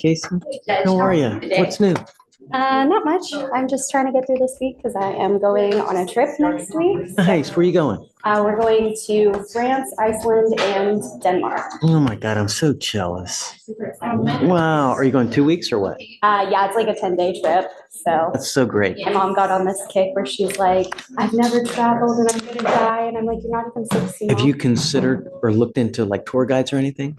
Casey. How are you? What's new? Not much. I'm just trying to get through this week because I am going on a trip next week. Nice. Where are you going? We're going to France, Iceland, and Denmark. Oh my God, I'm so jealous. Wow. Are you going 2 weeks or what? Yeah, it's like a 10-day trip. So That's so great. my mom got on this kick where she's like, I've never traveled and I'm gonna die. And I'm like, you're not even 16. Have you considered or looked into like tour guides or anything?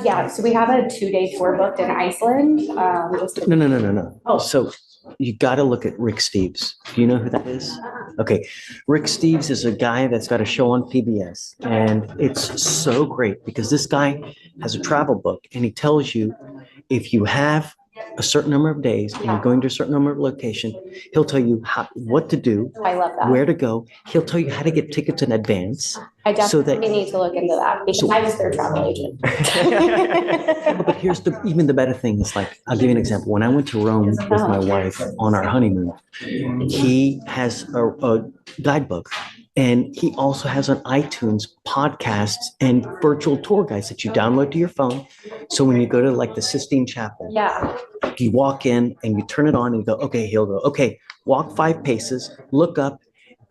Yeah, so we have a 2-day tour booked in Iceland. No. Oh. So you got to look at Rick Steves. Do you know who that is? Okay. Rick Steves is a guy that's got a show on PBS, and it's so great because this guy has a travel book and he tells you if you have a certain number of days and you're going to a certain number of location, he'll tell you what to do, I love that. where to go. He'll tell you how to get tickets in advance. I definitely need to look into that because I was their travel agent. But here's even the better thing is like, I'll give you an example. When I went to Rome with my wife on our honeymoon, he has a guidebook. And he also has on iTunes podcasts and virtual tour guides that you download to your phone. So when you go to like the Sistine Chapel, you walk in and you turn it on and you go, okay, he'll go, okay, walk 5 paces, look up.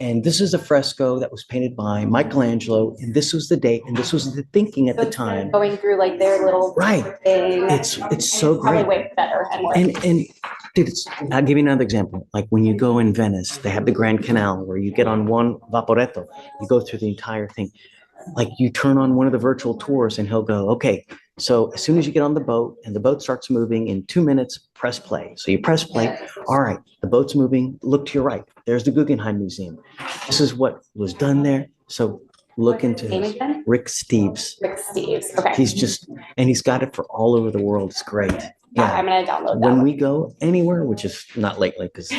And this is a fresco that was painted by Michelangelo. And this was the date. And this was the thinking at the time. Going through like their little right. thing. It's so great. Probably way better and more. And dude, I'll give you another example. Like when you go in Venice, they have the Grand Canal where you get on one vaporetto. You go through the entire thing. Like you turn on one of the virtual tours and he'll go, okay, so as soon as you get on the boat and the boat starts moving in 2 minutes, press play. So you press play. All right, the boat's moving. Look to your right. There's the Guggenheim Museum. This is what was done there. So look into Rick Steves. Rick Steves. Okay. He's got it for all over the world. It's great. Yeah, I'm gonna download that. When we go anywhere, which is not lately, because we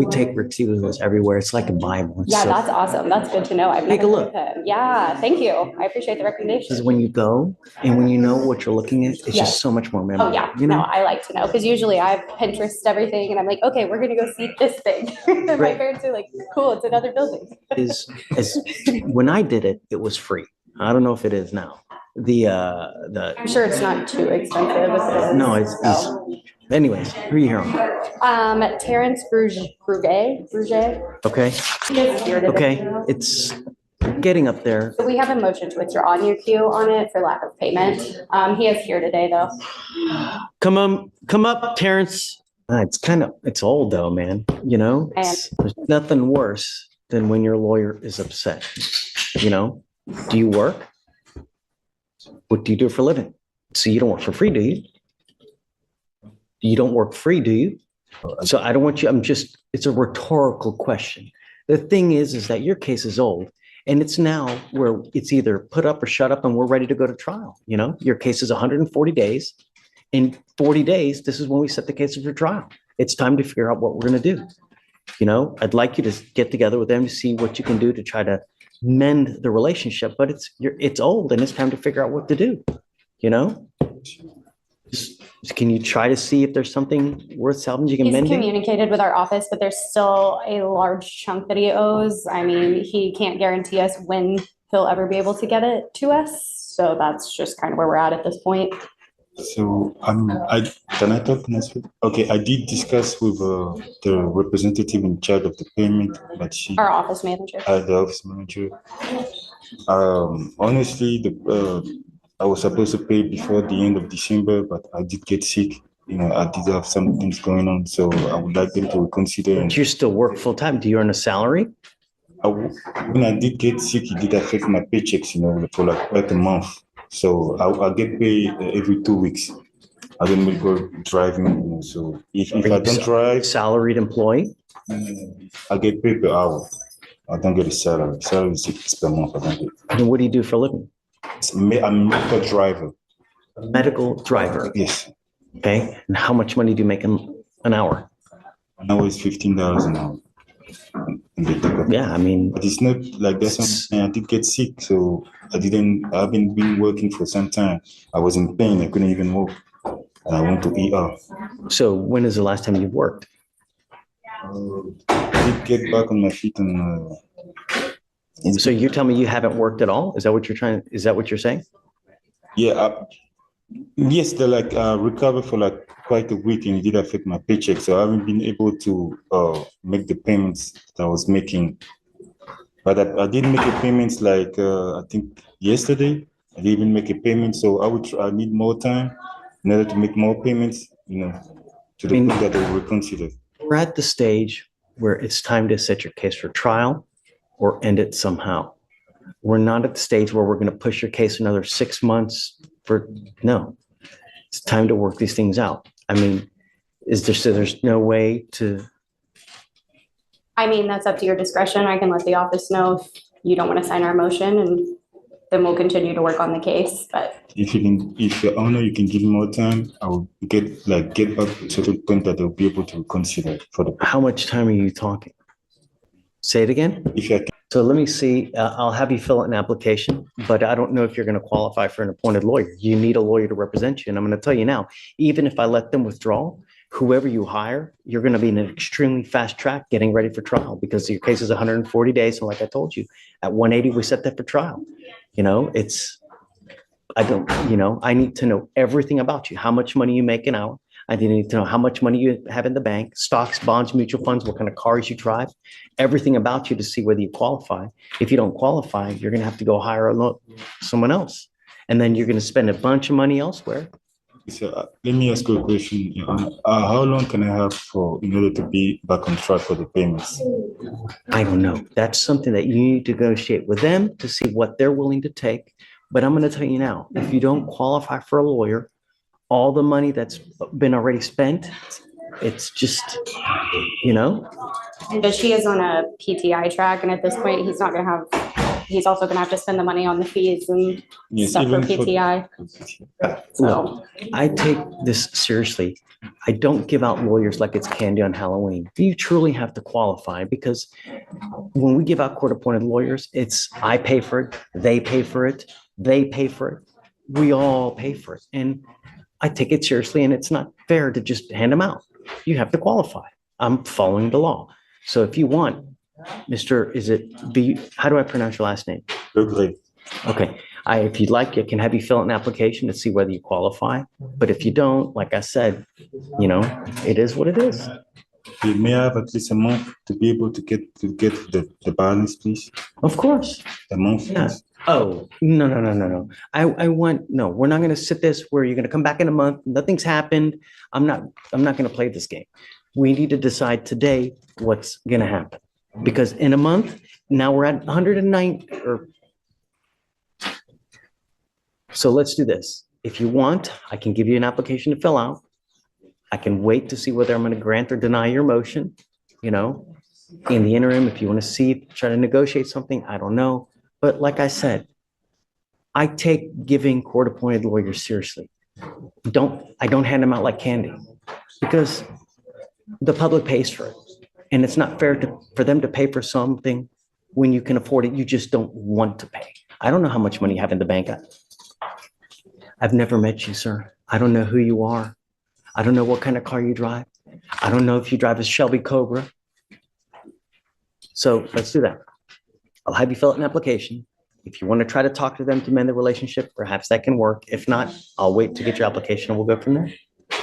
take Rick Steves with us everywhere. It's like a Bible. That's awesome. That's good to know. I've take a look. Yeah, thank you. I appreciate the recommendation. Because when you go and when you know what you're looking at, it's just so much more memorable. Oh yeah, you know? No, I like to know because usually I Pinterest everything and I'm like, okay, we're gonna go see this thing. And my parents are like, cool, it's another building. When I did it, it was free. I don't know if it is now. I'm sure it's not too expensive. No, it's anyways, who are you here on? Terrence Bruget. Okay. It's getting up there. So we have a motion to withdraw on your queue on it for lack of payment. He is here today though. Come up, Terrence. It's old though, man. You know, there's nothing worse than when your lawyer is upset. You know, do you work? What do you do for a living? So you don't work for free, do you? You don't work free, do you? So I don't want you, it's a rhetorical question. The thing is that your case is old and it's now where it's either put up or shut up and we're ready to go to trial. You know, your case is 140 days. In 40 days, this is when we set the case for trial. It's time to figure out what we're going to do. You know, I'd like you to get together with them to see what you can do to try to mend the relationship, but it's old and it's time to figure out what to do. You know, can you try to see if there's something worth salvaging and mending? He's communicated with our office, but there's still a large chunk that he owes. I mean, he can't guarantee us when he'll ever be able to get it to us. So that's just kind of where we're at this point. So can I talk next week? Okay, I did discuss with the representative in charge of the payment, but our office manager. The office manager. Honestly, I was supposed to pay before the end of December, but I did get sick. You know, I did have some things going on, so I would like them to reconsider. But you still work full time. Do you earn a salary? When I did get sick, it did affect my paychecks. You know, for like a month. So I get paid every 2 weeks. I don't really go driving. You know, so if I don't drive, salaried employee, I get paid per hour. I don't get a salary. Salary is 6 per month. I don't get. And what do you do for a living? I'm a medical driver. Medical driver. Yes. Okay. And how much money do you make an hour? An hour is $15 an hour. Yeah, I mean, but it's not like that's something I did get sick, so I've been working for some time. I was in pain, I couldn't even walk, and I went to ER. So when is the last time you've worked? I did get back on my feet and so you tell me you haven't worked at all? Is that what you're saying? Yeah, Yes, they like recovered for like quite a week, and it did affect my paycheck. So I haven't been able to make the payments that I was making. But I did make a payments like I think yesterday. I didn't even make a payment, so I need more time in order to make more payments. To the point that they will reconsider. We're at the stage where it's time to set your case for trial or end it somehow. We're not at the stage where we're going to push your case another 6 months no. It's time to work these things out. I mean, there's no way to. I mean, that's up to your discretion. I can let the office know if you don't want to sign our motion, and then we'll continue to work on the case, but. If your honor, you can give me more time, I will get back to the point that they'll be able to consider for the. How much time are you talking? Say it again. If I can. So let me see, I'll have you fill out an application, but I don't know if you're going to qualify for an appointed lawyer. You need a lawyer to represent you. And I'm going to tell you now, even if I let them withdraw, whoever you hire, you're going to be in an extremely fast track getting ready for trial because your case is 140 days. And like I told you, at 180, we set that for trial. I need to know everything about you, how much money you make an hour. I need to know how much money you have in the bank, stocks, bonds, mutual funds, what kind of cars you drive, everything about you to see whether you qualify. If you don't qualify, you're going to have to go hire someone else. And then you're going to spend a bunch of money elsewhere. So let me ask you a question. How long can I have in order to be back on track for the payments? I don't know. That's something that you need to negotiate with them to see what they're willing to take. But I'm going to tell you now, if you don't qualify for a lawyer, all the money that's been already spent, it's just, But she is on a PTI track, and at this point, he's also going to have to spend the money on the fees and stuff for PTI. So I take this seriously. I don't give out lawyers like it's candy on Halloween. You truly have to qualify because when we give out court-appointed lawyers, it's I pay for it, they pay for it, they pay for it. We all pay for it. And I take it seriously, and it's not fair to just hand them out. You have to qualify. I'm following the law. So if you want, how do I pronounce your last name? Okay. Okay. If you'd like, I can have you fill out an application to see whether you qualify. But if you don't, like I said, it is what it is. May I have at least a month to be able to get the balance, please? Of course. A month? Yeah. Oh, no. No, we're not going to sit this where you're going to come back in a month. Nothing's happened. I'm not going to play this game. We need to decide today what's going to happen because in a month, now we're at 109 so let's do this. If you want, I can give you an application to fill out. I can wait to see whether I'm going to grant or deny your motion. In the interim, if you want to try to negotiate something, I don't know. But like I said, I take giving court-appointed lawyers seriously. I don't hand them out like candy because the public pays for it. And it's not fair for them to pay for something when you can afford it. You just don't want to pay. I don't know how much money you have in the bank. I've never met you, sir. I don't know who you are. I don't know what kind of car you drive. I don't know if you drive a Shelby Cobra. So let's do that. I'll have you fill out an application. If you want to try to talk to them to mend the relationship, perhaps that can work. If not, I'll wait to get your application and we'll go from there.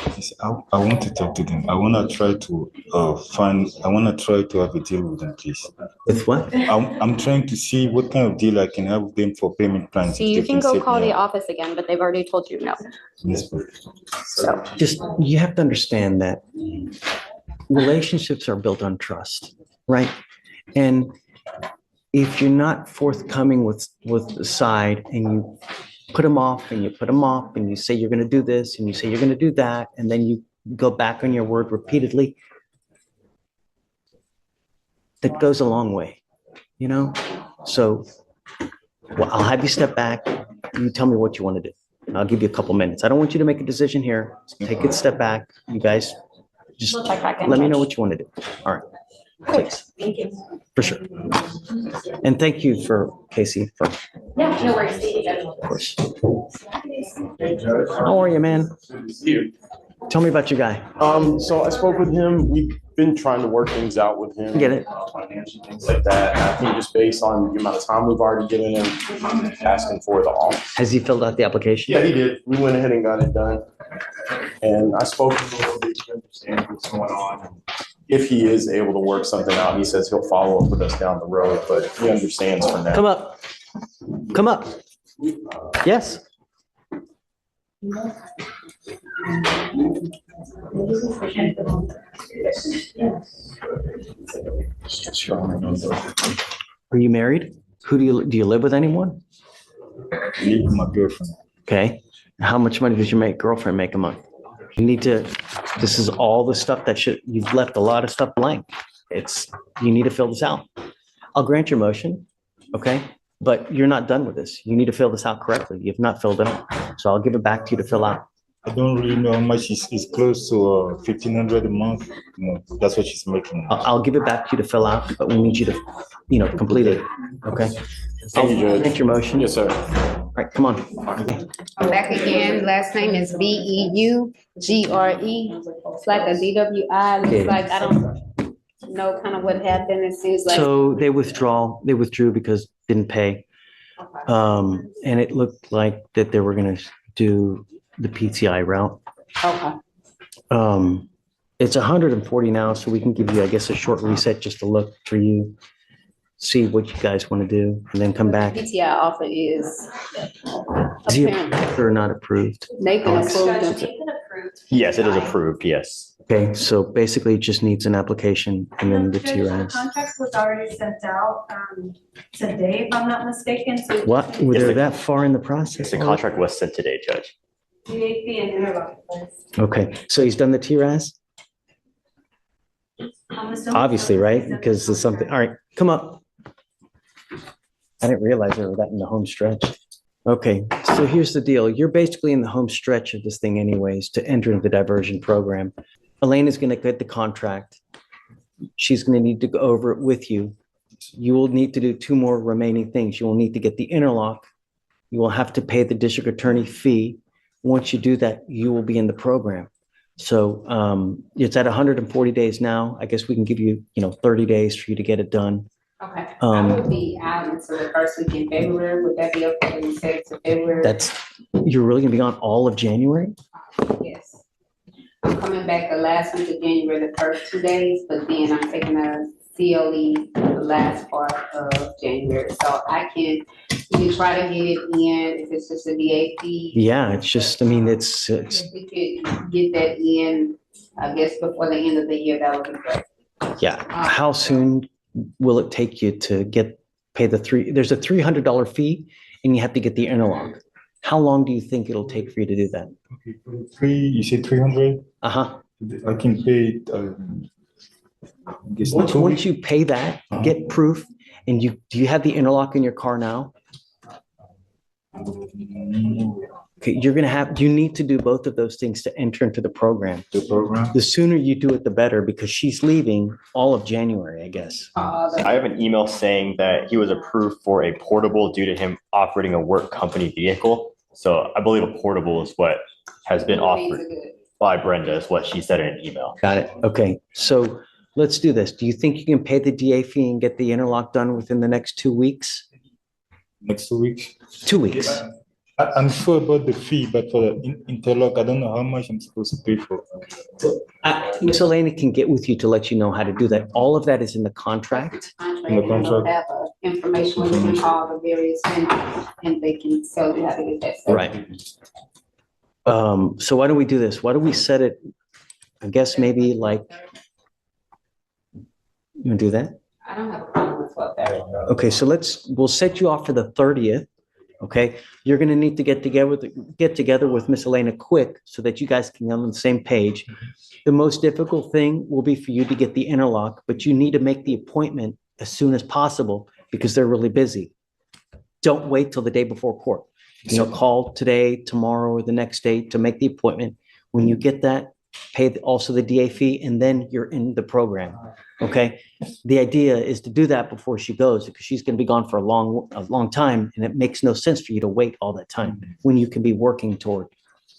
Yes, I want to talk to them. I want to try to have a deal with them, please. With what? I'm trying to see what kind of deal I can have with them for payment plans. So you can go call the office again, but they've already told you no. Yes, please. So you have to understand that relationships are built on trust, right? And if you're not forthcoming with the side and you put them off and you put them off and you say you're going to do this and you say you're going to do that, and then you go back on your word repeatedly, that goes a long way, So I'll have you step back. You tell me what you want to do. I'll give you a couple minutes. I don't want you to make a decision here. Take a step back. You guys just we'll check back in, let me know Judge. what you want to do. All right. Please. Thank you. For sure. And thank you for Casey. Yeah, no worries. Of course. How are you, man? Tell me about your guy. So I spoke with him. We've been trying to work things out with him. Get it. Financial things like that. And I think just based on the amount of time we've already given him, asking for the office. Has he filled out the application? Yeah, he did. We went ahead and got it done. And I spoke to him a little bit to understand what's going on. If he is able to work something out, he says he'll follow up with us down the road, but he understands for now. Come up. Come up. Yes. Are you married? Who do you live with anyone? I live with my girlfriend. Okay. How much money does your girlfriend make a month? You need to, this is all the stuff you've left a lot of stuff blank. You need to fill this out. I'll grant your motion, okay? But you're not done with this. You need to fill this out correctly. You've not filled it out. So I'll give it back to you to fill out. I don't really know how much is close to 1,500 a month. That's what she's making. I'll give it back to you to fill out, but we need you to, complete it, okay? Thank you, Judge. Grant your motion. Yes, sir. All right, come on. I'm back again. Last name is Beugre. It's like a DWI. Looks like I don't know kind of what happened. It seems like. So they withdrew because didn't pay. And it looked like that they were gonna do the PTI route. Okay. It's 140 now, so we can give you, I guess, a short reset just to look for you, see what you guys want to do, and then come back. PTI offer is. Is he apparently approved or not approved? Nathan approved him. Yes, it is approved, yes. Okay, so basically it just needs an application and then the Judge, TRS. contract was already sent out today, if I'm not mistaken. So What, were Yes, they the- that far in the process? The contract was sent today, Judge. DAP and interlock first. Okay, so he's done the TRS? I'm assuming- Obviously, right? Because there's something, all right, come up. I didn't realize they were that in the home stretch. Okay, so here's the deal. You're basically in the home stretch of this thing anyways to enter the diversion program. Elaine is gonna get the contract. She's gonna need to go over it with you. You will need to do 2 more remaining things. You will need to get the interlock. You will have to pay the district attorney fee. Once you do that, you will be in the program. So it's at 140 days now. I guess we can give you, 30 days for you to get it done. Okay. I will be out until the first week in February. Would that be okay? We said to February? You're really gonna be on all of January? Yes. I'm coming back the last week of January, the first 2 days, but then I'm taking a COE the last part of January. So you can try to get it in if it's just a DAP. Yeah, it's just, it's, If we could get that in, I guess before the end of the year, that would be great. yeah. How soon will it take you to pay there's a $300 fee and you have to get the interlock. How long do you think it'll take for you to do that? Okay, for you said 300? Uh-huh. I can pay it, I guess Once 2 weeks. you pay that, get proof, and do you have the interlock in your car now? Okay, you need to do both of those things to enter into the program. The program? The sooner you do it, the better, because she's leaving all of January, I guess. I have an email saying that he was approved for a portable due to him operating a work company vehicle. So I believe a portable is what has been offered by Brenda, is what she said in an email. Got it. Okay, so let's do this. Do you think you can pay the DA fee and get the interlock done within the next 2 weeks? Next 2 weeks? 2 weeks. I'm sure about the fee, but for the interlock, I don't know how much I'm supposed to pay for. Miss Elena can get with you to let you know how to do that. All of that is in the contract. In the contract. Have information where you can call the various vendors and they can tell you how to get that set. Right. So why don't we do this? Why don't we set it, I guess maybe like, you wanna do that? I don't have a problem with 12:30. Okay, so we'll set you off for the 30th. Okay, you're gonna need to get together with Miss Elena quick so that you guys can get on the same page. The most difficult thing will be for you to get the interlock, but you need to make the appointment as soon as possible because they're really busy. Don't wait till the day before court. Call today, tomorrow, or the next day to make the appointment. When you get that, pay also the DA fee, and then you're in the program. Okay, the idea is to do that before she goes because she's going to be gone for a long time, and it makes no sense for you to wait all that time when you can be working toward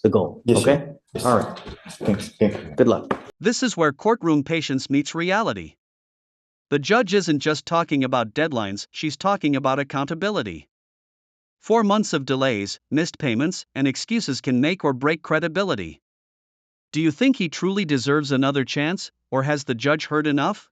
the goal. Yes, sir. Okay, all right. Thanks. Thank you. Good luck. This is where courtroom patience meets reality. The judge isn't just talking about deadlines, she's talking about accountability. 4 months of delays, missed payments, and excuses can make or break credibility. Do you think he truly deserves another chance, or has the judge heard enough?